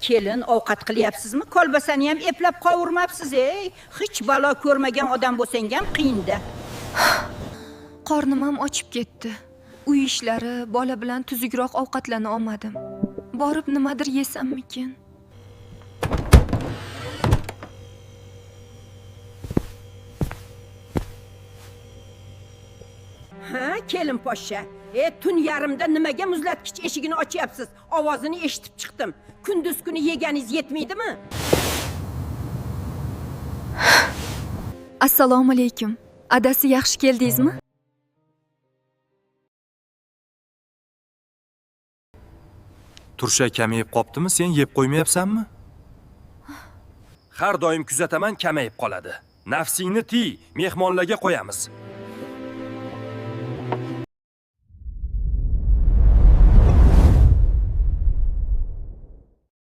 Kelin, ovqat qilyapsizmi? Kolbasani ham eplab qovurmabsiz, ey. Hech balo ko'rmagan odam bo'lsang ham qiyin-da. Qornim ham ochib ketdi. Uy ishlari, bola bilan tuzukroq ovqatlana olmadim. Borib nimadir yesammikin? Ha, kelin poshsha. Tun yarimda nimaga muzlatkich eshigini ochyapsiz? Ovozini eshitib chiqdim. Kunduz kuni yeganingiz yetmaydimi? Assalomu alaykum. Adasi yaxshi keldingizmi? Turshak kamayib qoptimi, sen yeb qo'ymayapsanmi? Har doim kuzataman, kamayib qoladi. Nafsingni tiy, mehmonlarga qo'yamiz.